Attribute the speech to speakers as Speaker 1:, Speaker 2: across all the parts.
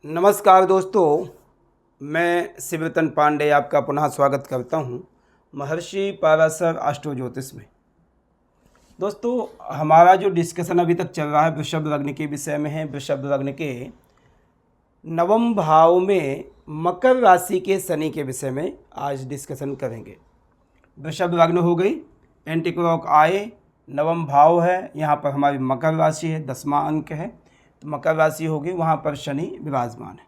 Speaker 1: नमस्कार दोस्तों, मैं शिवरतन पांडे आपका पुनः स्वागत करता हूं महर्षि पराशर एस्ट्रो ज्योतिष में। दोस्तों, हमारा जो डिस्कशन अभी तक चल रहा है वृषभ लग्न के विषय में है। वृषभ लग्न के नवम भाव में मकर राशि के शनि के विषय में आज डिस्कशन करेंगे। वृषभ लग्न हो गई, एंटी क्लॉक आए, नवम भाव है, यहाँ पर हमारी मकर राशि है, 10वां अंक है, तो मकर राशि होगी, वहाँ पर शनि विराजमान है।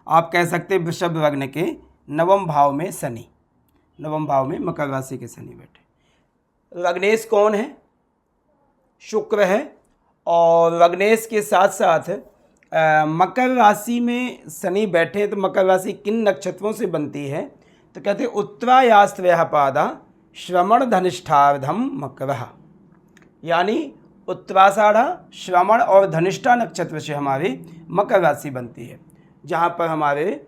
Speaker 1: आप कह सकते हैं वृषभ लग्न के नवम भाव में शनि, नवम भाव में मकर राशि के शनि बैठे। लग्नेश कौन है? शुक्र है। और लग्नेश के साथ साथ मकर राशि में शनि बैठे, तो मकर राशि किन नक्षत्रों से बनती है? तो कहते हैं उत्तरायास्त्रयःपादा श्रवण धनिष्ठार्धम मकर, यानी उत्तराषाढ़, श्रवण और धनिष्ठा नक्षत्र से हमारी मकर राशि बनती है, जहाँ पर हमारे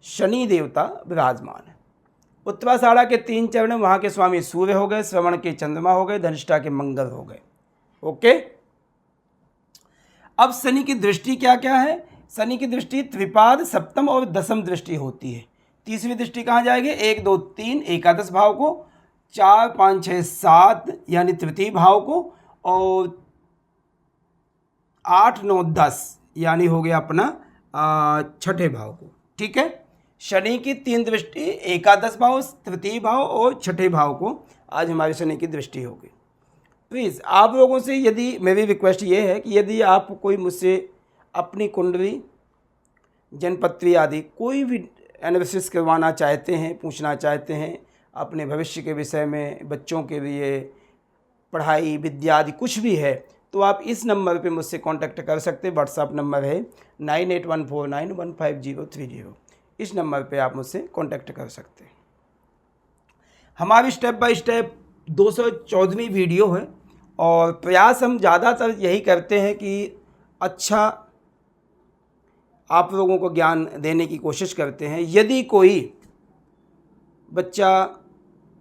Speaker 1: शनि देवता विराजमान है। उत्तराषाढ़ के 3 चरण, वहाँ के स्वामी सूर्य हो गए, श्रवण के चंद्रमा हो गए, धनिष्ठा के मंगल हो गए। ओके, अब शनि की दृष्टि क्या क्या है? शनि की दृष्टि त्रिपाद, सप्तम और दसम दृष्टि होती है। तीसरी दृष्टि कहाँ जाएगी? 1, 2, 3 एकादश भाव को, 4, 5, 6, 7 यानी तृतीय भाव को, और 8, 9, 10 यानी हो गया अपना छठे भाव को। ठीक है, शनि की 3 दृष्टि, एकादश भाव, तृतीय भाव और छठे भाव को आज हमारी शनि की दृष्टि होगी। प्लीज़ आप लोगों से यदि मेरी रिक्वेस्ट ये है कि यदि आप कोई मुझसे अपनी कुंडली, जनपत्री आदि कोई भी एनालिसिस करवाना चाहते हैं, पूछना चाहते हैं अपने भविष्य के विषय में, बच्चों के लिए पढ़ाई, विद्या आदि कुछ भी है, तो आप इस नंबर पे मुझसे कांटेक्ट कर सकते हैं। व्हाट्सअप नंबर है 9814915030। इस नंबर पे आप मुझसे कांटेक्ट कर सकते हैं। हमारी स्टेप बाय स्टेप 214वीं वीडियो है, और प्रयास हम ज़्यादातर यही करते हैं कि अच्छा आप लोगों को ज्ञान देने की कोशिश करते हैं। यदि कोई बच्चा,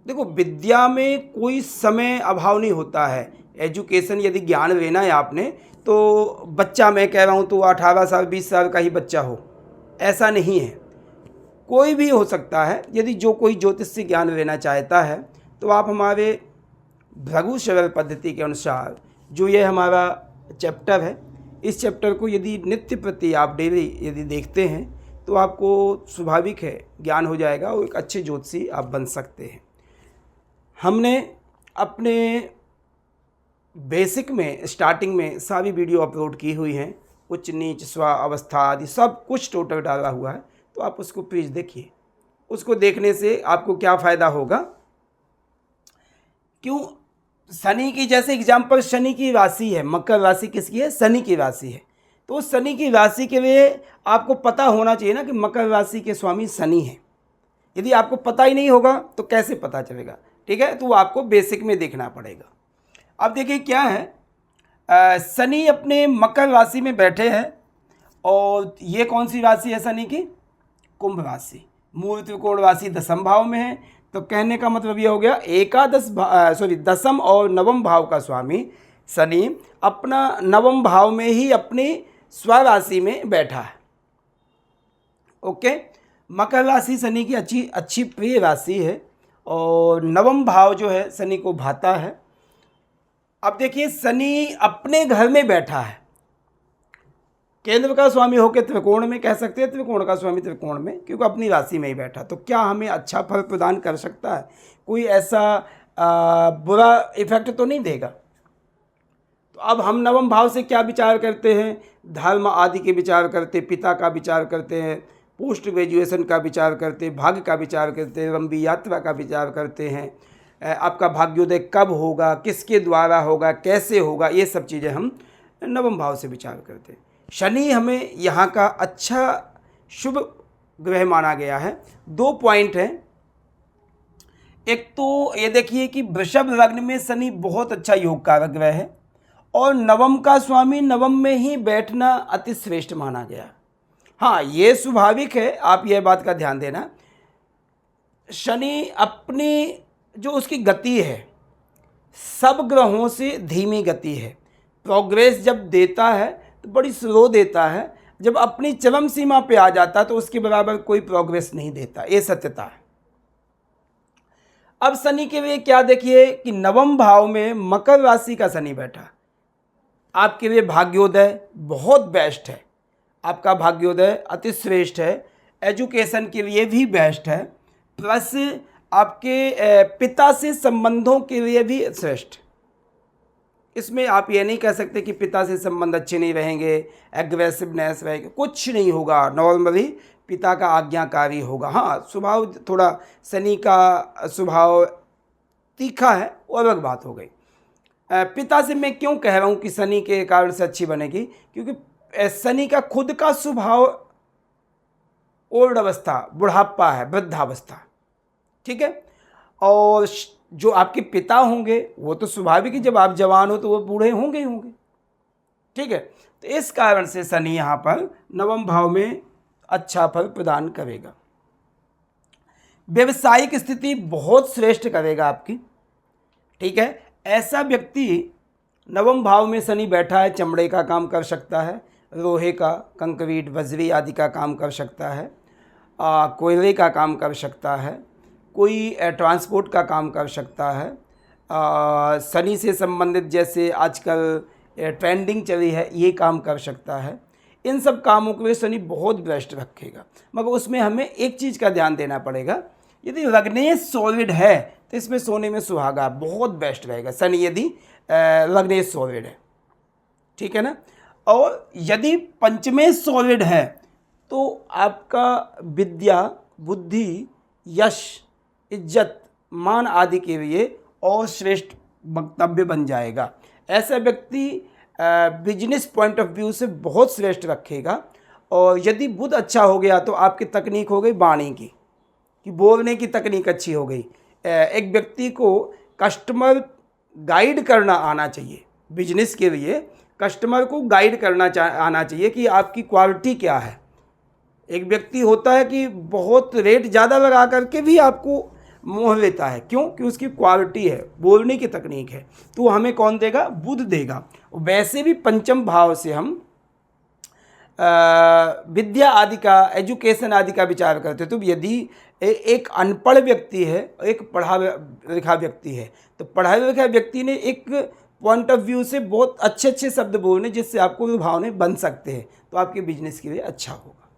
Speaker 1: देखो विद्या में कोई समय अभाव नहीं होता है। एजुकेशन यदि ज्ञान लेना है आपने, तो बच्चा, मैं कह रहा हूँ तो 18 साल 20 साल का ही बच्चा हो, ऐसा नहीं है, कोई भी हो सकता है। यदि जो कोई ज्योतिष से ज्ञान लेना चाहता है, तो आप हमारे भृगु सरल पद्धति के अनुसार जो ये हमारा चैप्टर है, इस चैप्टर को यदि नित्य प्रति आप डेली यदि देखते हैं, तो आपको स्वाभाविक है ज्ञान हो जाएगा और एक अच्छे ज्योतिषी आप बन सकते हैं। हमने अपने बेसिक में, स्टार्टिंग में सारी वीडियो अपलोड की हुई हैं, उच्च नीच स्व अवस्था आदि सब कुछ टोटल डाला हुआ है, तो आप उसको प्लीज़ देखिए। उसको देखने से आपको क्या फ़ायदा होगा? क्यों? शनि की, जैसे एग्जाम्पल शनि की राशि है, मकर राशि किसकी है? शनि की राशि है। तो शनि की राशि के लिए आपको पता होना चाहिए ना कि मकर राशि के स्वामी शनि हैं। यदि आपको पता ही नहीं होगा तो कैसे पता चलेगा? ठीक है, तो आपको बेसिक में देखना पड़ेगा। अब देखिए क्या है, शनि अपने मकर राशि में बैठे हैं, और ये कौन सी राशि है शनि की? कुंभ राशि। मूल त्रिकोण राशि 10म भाव में है। तो कहने का मतलब ये हो गया, दसम और नवम भाव का स्वामी शनि अपना नवम भाव में ही अपनी स्वराशि में बैठा है। ओके, मकर राशि शनि की अच्छी प्रिय राशि है, और नवम भाव जो है शनि को भाता है। अब देखिए, शनि अपने घर में बैठा है, केंद्र का स्वामी होकर त्रिकोण में, कह सकते हैं त्रिकोण का स्वामी त्रिकोण में, क्योंकि अपनी राशि में ही बैठा। तो क्या हमें अच्छा फल प्रदान कर सकता है? कोई ऐसा बुरा इफेक्ट तो नहीं देगा। तो अब हम नवम भाव से क्या विचार करते हैं? धर्म आदि के विचार करते, पिता का विचार करते हैं, पोस्ट ग्रेजुएशन का विचार करते, भाग्य का विचार करते हैं, लंबी यात्रा का विचार करते हैं, आपका भाग्योदय कब होगा, किसके द्वारा होगा, कैसे होगा, ये सब चीज़ें हम नवम भाव से विचार करते हैं। शनि हमें यहाँ का अच्छा शुभ ग्रह माना गया है। 2 पॉइंट हैं। एक तो ये देखिए कि वृषभ लग्न में शनि बहुत अच्छा योग कारक ग्रह है, और नवम का स्वामी नवम में ही बैठना अति श्रेष्ठ माना गया। हाँ, ये स्वाभाविक है, आप यह बात का ध्यान देना। शनि अपनी जो उसकी गति है, सब ग्रहों से धीमी गति है। प्रोग्रेस जब देता है तो बड़ी स्लो देता है, जब अपनी चरम सीमा पे आ जाता तो उसके बराबर कोई प्रोग्रेस नहीं देता, ये सत्यता है। अब शनि के लिए क्या देखिए कि नवम भाव में मकर राशि का शनि बैठा, आपके लिए भाग्योदय बहुत बेस्ट है, आपका भाग्योदय अति श्रेष्ठ है, एजुकेशन के लिए भी बेस्ट है, प्लस आपके पिता से संबंधों के लिए भी श्रेष्ठ। इसमें आप ये नहीं कह सकते कि पिता से संबंध अच्छे नहीं रहेंगे, एग्रेसिवनेस रहेगी, कुछ नहीं होगा, नॉर्मली पिता का आज्ञाकारी होगा। हाँ, स्वभाव थोड़ा शनि का स्वभाव तीखा है, वो अलग बात हो गई। पिता से मैं क्यों कह रहा हूँ कि शनि के कारण से अच्छी बनेगी, क्योंकि शनि का खुद का स्वभाव ओल्ड अवस्था, बुढ़ापा है, वृद्धावस्था, ठीक है। और जो आपके पिता होंगे वो तो स्वाभाविक ही, जब आप जवान हो तो वो बूढ़े होंगे ही होंगे, ठीक है। तो इस कारण से शनि यहाँ पर नवम भाव में अच्छा फल प्रदान करेगा। व्यवसायिक स्थिति बहुत श्रेष्ठ करेगा आपकी, ठीक है। ऐसा व्यक्ति, नवम भाव में शनि बैठा है, चमड़े का काम कर सकता है, लोहे का, कंक्रीट, बजरी आदि का काम कर सकता है, कोयले का काम कर सकता है, कोई ट्रांसपोर्ट का काम कर सकता है, शनि से संबंधित जैसे आजकल ट्रेंडिंग चली है ये काम कर सकता है। इन सब कामों के लिए शनि बहुत बेस्ट रखेगा, मगर उसमें हमें एक चीज़ का ध्यान देना पड़ेगा, यदि लग्नेश सॉलिड है तो इसमें सोने में सुहागा बहुत बेस्ट रहेगा शनि, यदि लग्नेश सॉलिड है, ठीक है ना। और यदि पंचमेश सॉलिड है तो आपका विद्या, बुद्धि, यश, इज्जत, मान आदि के लिए और श्रेष्ठ वक्तव्य बन जाएगा। ऐसा व्यक्ति बिजनेस पॉइंट ऑफ व्यू से बहुत श्रेष्ठ रखेगा। और यदि बुध अच्छा हो गया तो आपकी तकनीक हो गई वाणी की, कि बोलने की तकनीक अच्छी हो गई। एक व्यक्ति को कस्टमर गाइड करना आना चाहिए, बिजनेस के लिए कस्टमर को गाइड करना आना चाहिए कि आपकी क्वालिटी क्या है। एक व्यक्ति होता है कि बहुत रेट ज़्यादा लगा करके भी आपको मोह लेता है, क्यों? कि उसकी क्वालिटी है, बोलने की तकनीक है, तो हमें कौन देगा? बुध देगा। वैसे भी पंचम भाव से हम विद्या आदि का, एजुकेशन आदि का विचार करते, तो यदि एक अनपढ़ व्यक्ति है, एक पढ़ा लिखा व्यक्ति है, तो पढ़ा लिखा व्यक्ति ने एक पॉइंट ऑफ व्यू से बहुत अच्छे अच्छे शब्द बोलने जिससे आपको लुभावने बन सकते हैं, तो आपके बिजनेस के लिए अच्छा होगा।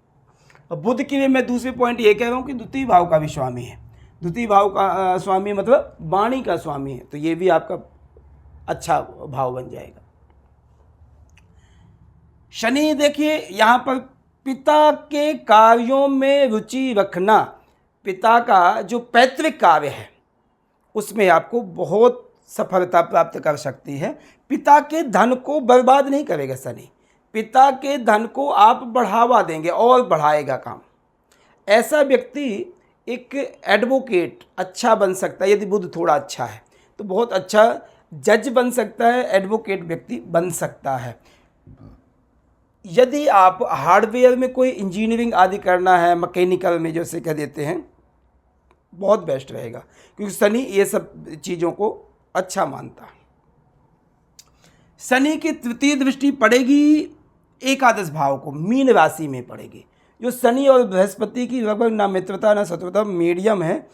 Speaker 1: और बुध के लिए मैं दूसरे पॉइंट ये कह रहा हूँ कि द्वितीय भाव का भी स्वामी है। द्वितीय भाव का स्वामी मतलब वाणी का स्वामी है, तो ये भी आपका अच्छा भाव बन जाएगा। शनि देखिए यहाँ पर पिता के कार्यों में रुचि रखना, पिता का जो पैतृक कार्य है उसमें आपको बहुत सफलता प्राप्त कर सकती है। पिता के धन को बर्बाद नहीं करेगा शनि, पिता के धन को आप बढ़ावा देंगे और बढ़ाएगा काम। ऐसा व्यक्ति एक एडवोकेट अच्छा बन सकता है, यदि बुध थोड़ा अच्छा है तो बहुत अच्छा जज बन सकता है, एडवोकेट व्यक्ति बन सकता है। यदि आप हार्डवेयर में कोई इंजीनियरिंग आदि करना है, मैकेनिकल में जैसे कह देते हैं, बहुत बेस्ट रहेगा, क्योंकि शनि ये सब चीज़ों को अच्छा मानता है। शनि की तृतीय दृष्टि पड़ेगी एकादश भाव को, मीन राशि में पड़ेगी, जो शनि और बृहस्पति की लगभग ना मित्रता ना शत्रुता, मीडियम है।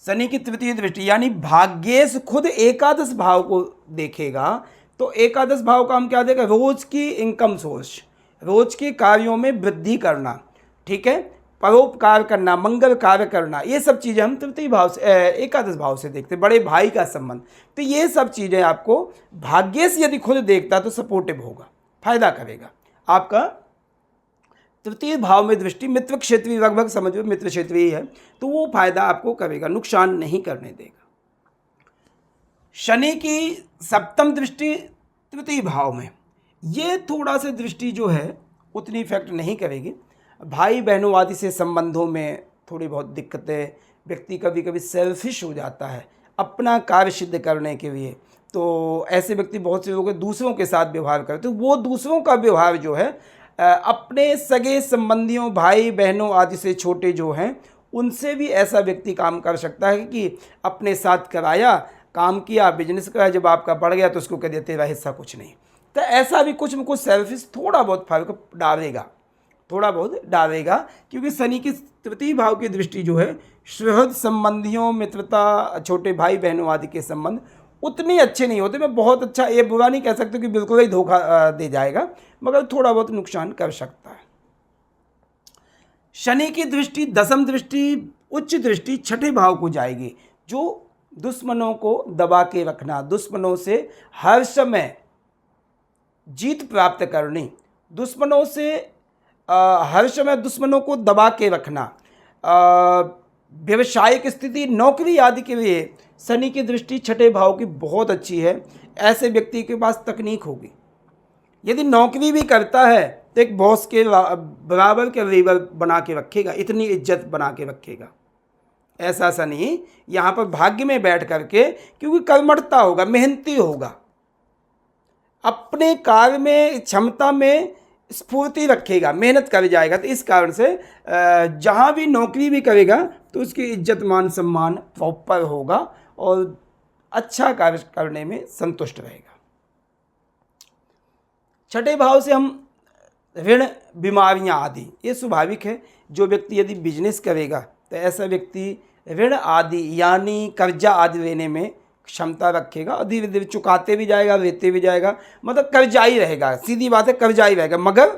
Speaker 1: शनि की तृतीय दृष्टि यानी भाग्येश खुद एकादश भाव को देखेगा, तो एकादश भाव का हम क्या देगा? रोज की इनकम सोर्स, रोज के कार्यों में वृद्धि करना, ठीक है, परोपकार करना, मंगल कार्य करना, ये सब चीज़ें हम तृतीय भाव से, एकादश भाव से देखते, बड़े भाई का संबंध, तो ये सब चीज़ें आपको भाग्येश यदि खुद देखता तो सपोर्टिव होगा, फायदा करेगा। आपका तृतीय भाव में दृष्टि मित्र क्षेत्रीय, लगभग समझो मित्र क्षेत्रीय है, तो वो फायदा आपको करेगा, नुकसान नहीं करने देगा। शनि की सप्तम दृष्टि तृतीय भाव में, ये थोड़ा सा दृष्टि जो है उतनी इफेक्ट नहीं करेगी। भाई बहनों आदि से संबंधों में थोड़ी बहुत दिक्कतें, व्यक्ति कभी कभी सेल्फिश हो जाता है अपना कार्य सिद्ध करने के लिए, तो ऐसे व्यक्ति बहुत से लोग दूसरों के साथ व्यवहार करते, तो वो दूसरों का व्यवहार जो है अपने सगे संबंधियों, भाई बहनों आदि से छोटे जो हैं उनसे भी ऐसा व्यक्ति काम कर सकता है कि अपने साथ कराया, काम किया, बिजनेस कराया, जब आपका बढ़ गया तो उसको कह देते तेरा हिस्सा कुछ नहीं। तो ऐसा भी कुछ न कुछ सेल्फिश थोड़ा बहुत फर्क डालेगा, थोड़ा बहुत डालेगा, क्योंकि शनि की तृतीय भाव की दृष्टि जो है सुहृद संबंधियों, मित्रता, छोटे भाई बहनों आदि के संबंध उतने अच्छे नहीं होते। मैं बहुत अच्छा, ये बुरा नहीं कह सकता कि बिल्कुल ही धोखा दे जाएगा, मगर थोड़ा बहुत नुकसान कर सकता है। शनि की दृष्टि, दसम दृष्टि, उच्च दृष्टि छठे भाव को जाएगी, जो दुश्मनों को दबा के रखना, दुश्मनों से हर समय जीत प्राप्त करनी, दुश्मनों से हर समय दुश्मनों को दबा के रखना, व्यवसायिक स्थिति, नौकरी आदि के लिए शनि की दृष्टि छठे भाव की बहुत अच्छी है। ऐसे व्यक्ति के पास तकनीक होगी। यदि नौकरी भी करता है तो एक बॉस के बराबर के लेवल बना के रखेगा, इतनी इज्जत बना के रखेगा। ऐसा शनि यहाँ पर भाग्य में बैठ करके, क्योंकि कर्मठता होगा, मेहनती होगा, अपने कार्य में, क्षमता में स्फूर्ति रखेगा, मेहनत कर जाएगा, तो इस कारण से जहाँ भी नौकरी भी करेगा तो उसकी इज्जत मान सम्मान प्रॉपर होगा और अच्छा कार्य करने में संतुष्ट रहेगा। छठे भाव से हम ऋण, बीमारियां आदि, ये स्वाभाविक है। जो व्यक्ति यदि बिजनेस करेगा तो ऐसा व्यक्ति ऋण आदि यानी कर्जा आदि लेने में क्षमता रखेगा और धीरे धीरे चुकाते भी जाएगा, लेते भी जाएगा, मतलब कर्जाई रहेगा, सीधी बात है, कर्जाई रहेगा। मगर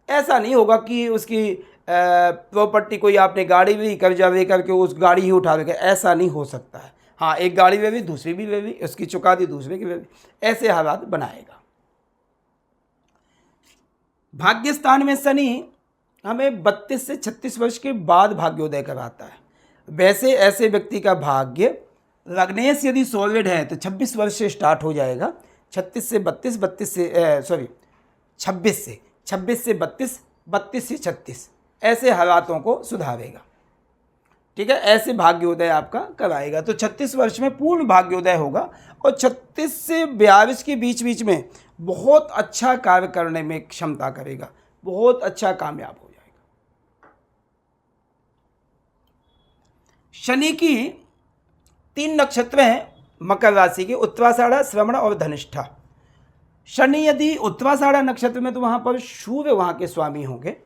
Speaker 1: ऐसा नहीं होगा कि उसकी प्रॉपर्टी, कोई आपने गाड़ी ली, कर्जा ले करके उस गाड़ी ही उठा लेगा, ऐसा नहीं हो सकता है। हाँ, एक गाड़ी ले ली, दूसरी भी ले ली, उसकी चुका दी, दूसरे की ले ली, ऐसे हालात बनाएगा। भाग्य स्थान में शनि हमें 32 से 36 वर्ष के बाद भाग्योदय कराता है। वैसे ऐसे व्यक्ति का भाग्य लग्नेश यदि सॉलिड है तो 26 वर्ष से स्टार्ट हो जाएगा, 36 से 32, 26 से 32, 32 से 36, ऐसे हालातों को सुधारेगा। ठीक है, ऐसे भाग्योदय आपका कराएगा। तो 36 वर्ष में पूर्ण भाग्योदय होगा और 36 से 42 के बीच बीच में बहुत अच्छा कार्य करने में क्षमता करेगा, बहुत अच्छा कामयाब हो जाएगा। शनि की 3 नक्षत्र हैं मकर राशि के, उत्तराषाढ़ा, श्रवण और धनिष्ठा। शनि यदि उत्तराषाढ़ा नक्षत्र में तो वहाँ पर सूर्य वहाँ के स्वामी होंगे।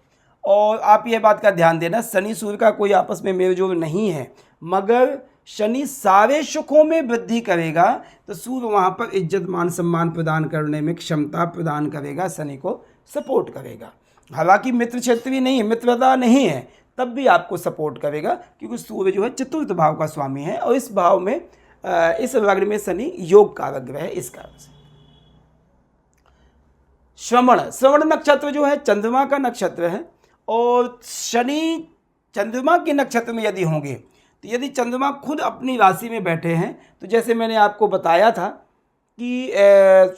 Speaker 1: और आप ये बात का ध्यान देना, शनि सूर्य का कोई आपस में मेलजोल नहीं है, मगर शनि सारे सुखों में वृद्धि करेगा तो सूर्य वहाँ पर इज्जत मान सम्मान प्रदान करने में क्षमता प्रदान करेगा, शनि को सपोर्ट करेगा। हालांकि मित्र क्षेत्रीय नहीं है, मित्रता नहीं है, तब भी आपको सपोर्ट करेगा, क्योंकि सूर्य जो है चतुर्थ भाव का स्वामी है और इस भाव में, इस लग्न में शनि योग कारक ग्रह है, इस कारण से। श्रवण नक्षत्र जो है चंद्रमा का नक्षत्र है और शनि चंद्रमा के नक्षत्र में यदि होंगे तो यदि चंद्रमा खुद अपनी राशि में बैठे हैं तो जैसे मैंने आपको बताया था कि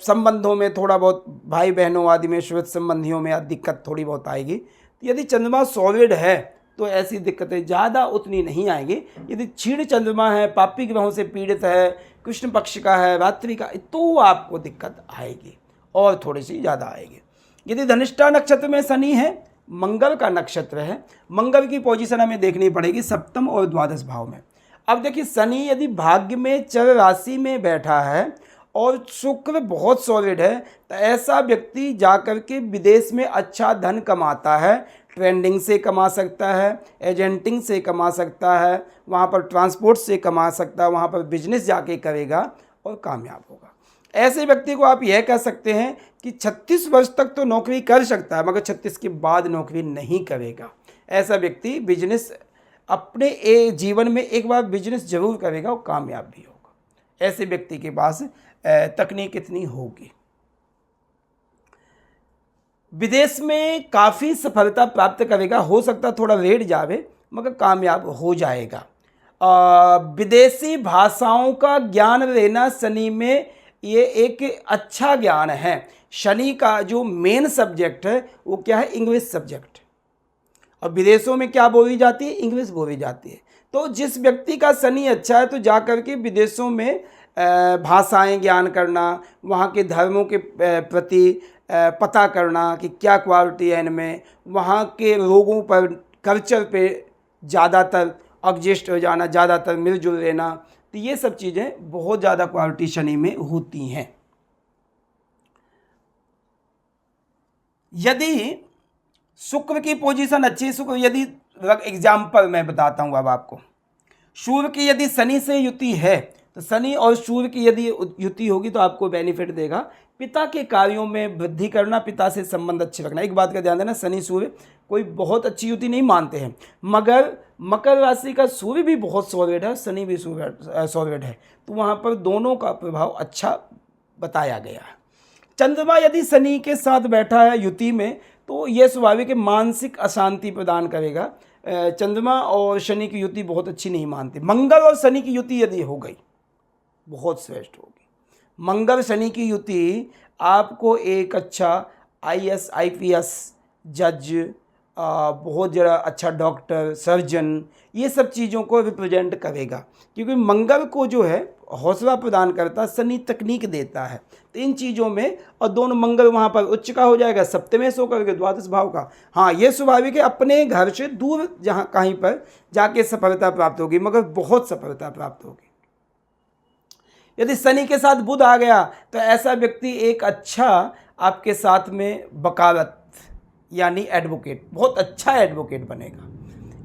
Speaker 1: संबंधों में थोड़ा बहुत, भाई बहनों आदि में, श्वेत संबंधियों में दिक्कत थोड़ी बहुत आएगी। तो यदि चंद्रमा सॉलिड है तो ऐसी दिक्कतें ज़्यादा उतनी नहीं आएंगी। यदि क्षीण चंद्रमा है, पापी ग्रहों से पीड़ित है, कृष्ण पक्ष का है, रात्रि का, तो आपको दिक्कत आएगी और थोड़ी सी ज़्यादा आएगी। यदि धनिष्ठा नक्षत्र में शनि है, मंगल का नक्षत्र है, मंगल की पोजीशन हमें देखनी पड़ेगी सप्तम और द्वादश भाव में। अब देखिए, शनि यदि भाग्य में चर राशि में बैठा है और शुक्र बहुत सॉलिड है तो ऐसा व्यक्ति जाकर के विदेश में अच्छा धन कमाता है, ट्रेंडिंग से कमा सकता है, एजेंटिंग से कमा सकता है, वहाँ पर ट्रांसपोर्ट से कमा सकता है, वहाँ पर बिजनेस जाके करेगा और कामयाब होगा। ऐसे व्यक्ति को आप यह कह सकते हैं कि 36 वर्ष तक तो नौकरी कर सकता है, मगर 36 के बाद नौकरी नहीं करेगा। ऐसा व्यक्ति बिजनेस अपने जीवन में एक बार बिजनेस जरूर करेगा और कामयाब भी होगा। ऐसे व्यक्ति के पास तकनीक इतनी होगी। विदेश में काफ़ी सफलता प्राप्त करेगा, हो सकता थोड़ा लेट जावे मगर कामयाब हो जाएगा। विदेशी भाषाओं का ज्ञान लेना शनि में ये एक अच्छा ज्ञान है। शनि का जो मेन सब्जेक्ट है वो क्या है? English subject. और विदेशों में क्या बोली जाती है? इंग्लिश बोली जाती है। तो जिस व्यक्ति का शनि अच्छा है तो जा कर के विदेशों में भाषाएं ज्ञान करना, वहाँ के धर्मों के प्रति पता करना कि क्या क्वालिटी है इनमें, वहाँ के लोगों पर, कल्चर पे ज़्यादातर एडजस्ट हो जाना, ज़्यादातर मिलजुल लेना, तो ये सब चीज़ें बहुत ज़्यादा क्वालिटी शनि में होती हैं। यदि शुक्र की पोजीशन अच्छी है। शुक्र यदि एग्जाम्पल मैं बताता हूँ अब आपको, सूर्य की यदि शनि से युति है तो शनि और सूर्य की यदि युति होगी तो आपको बेनिफिट देगा। पिता के कार्यों में वृद्धि करना, पिता से संबंध अच्छे रखना। एक बात का ध्यान देना, शनि सूर्य कोई बहुत अच्छी युति नहीं मानते हैं, मगर मकर राशि का सूर्य भी बहुत सॉलिड है, शनि भी सॉलिड है, तो वहाँ पर दोनों का प्रभाव अच्छा बताया गया है। चंद्रमा यदि शनि के साथ बैठा है युति में तो यह स्वाभाविक है मानसिक अशांति प्रदान करेगा। चंद्रमा और शनि की युति बहुत अच्छी नहीं मानते। मंगल और शनि की युति यदि हो गई बहुत श्रेष्ठ होगी। मंगल शनि की युति आपको एक अच्छा IAS IPS जज, बहुत ज़रा अच्छा डॉक्टर, सर्जन, ये सब चीज़ों को रिप्रेजेंट करेगा, क्योंकि मंगल को जो है हौसला प्रदान करता है, शनि तकनीक देता है। तो इन चीज़ों में, और दोनों मंगल वहाँ पर उच्च का हो जाएगा, सप्तमेश होकर के द्वादश भाव का। हाँ, ये स्वाभाविक है अपने घर से दूर जहाँ कहीं पर जाके सफलता प्राप्त होगी, मगर बहुत सफलता प्राप्त होगी। यदि शनि के साथ बुध आ गया तो ऐसा व्यक्ति एक अच्छा आपके साथ में वकालत यानी एडवोकेट, बहुत अच्छा एडवोकेट बनेगा।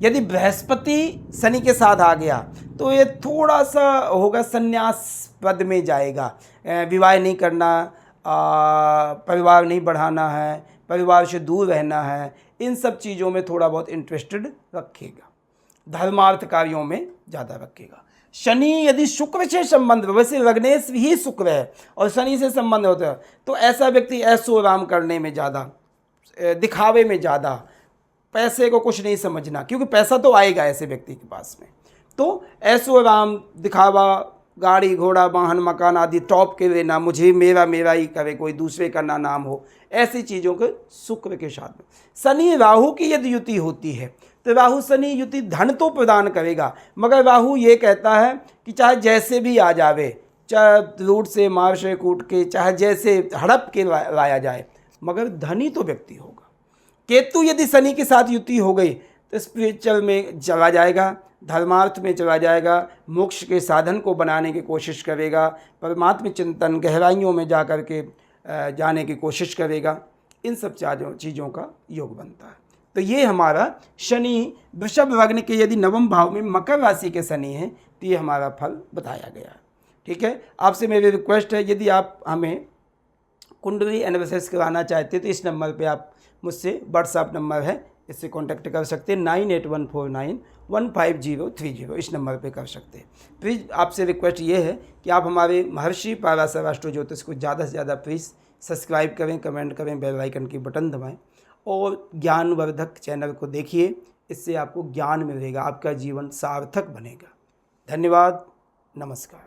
Speaker 1: यदि बृहस्पति शनि के साथ आ गया तो ये थोड़ा सा होगा, संन्यास पद में जाएगा, विवाह नहीं करना, परिवार नहीं बढ़ाना है, परिवार से दूर रहना है, इन सब चीज़ों में थोड़ा बहुत इंटरेस्टेड रखेगा, धर्मार्थ कार्यों में ज़्यादा रखेगा। शनि यदि शुक्र से संबंध, वैसे लग्नेश ही शुक्र है और शनि से संबंध होता है, तो ऐसा व्यक्ति ऐशो आराम करने में ज़्यादा, दिखावे में ज़्यादा, पैसे को कुछ नहीं समझना, क्योंकि पैसा तो आएगा ऐसे व्यक्ति के पास में, तो ऐशो आराम, दिखावा, गाड़ी घोड़ा वाहन मकान आदि टॉप के लेना, मुझे मेरा मेरा ही करे, कोई दूसरे का ना नाम हो, ऐसी चीज़ों के शुक्र के साथ में। शनि राहु की यदि युति होती है तो राहु शनि युति धन तो प्रदान करेगा, मगर राहु ये कहता है कि चाहे जैसे भी आ जावे, चाहे रूट से मार से कूट के, चाहे जैसे हड़प के लाया जाए, मगर धनी तो व्यक्ति होगा। केतु यदि शनि के साथ युति हो गई तो स्पिरिचुअल में चला जाएगा, धर्मार्थ में चला जाएगा, मोक्ष के साधन को बनाने की कोशिश करेगा, परमात्मा चिंतन गहराइयों में जा कर के जाने की कोशिश करेगा। इन सब चीज़ों का योग बनता है। तो ये हमारा शनि वृषभ लग्न के यदि नवम भाव में मकर राशि के शनि हैं तो ये हमारा फल बताया गया है। ठीक है, आपसे मेरी रिक्वेस्ट है, यदि आप हमें कुंडली एनालिसिस करवाना चाहते हैं तो इस नंबर पे आप मुझसे, व्हाट्सएप नंबर है, इससे कांटेक्ट कर सकते हैं, 9814915030, इस नंबर पे कर सकते हैं। प्लीज़ आपसे रिक्वेस्ट ये है कि आप हमारे महर्षि पाराशर एस्ट्रो ज्योतिष को ज़्यादा से ज़्यादा प्लीज़ सब्सक्राइब करें, कमेंट करें, बेल आइकन की बटन दबाएं और ज्ञानवर्धक चैनल को देखिए, इससे आपको ज्ञान मिलेगा, आपका जीवन सार्थक बनेगा। धन्यवाद, नमस्कार।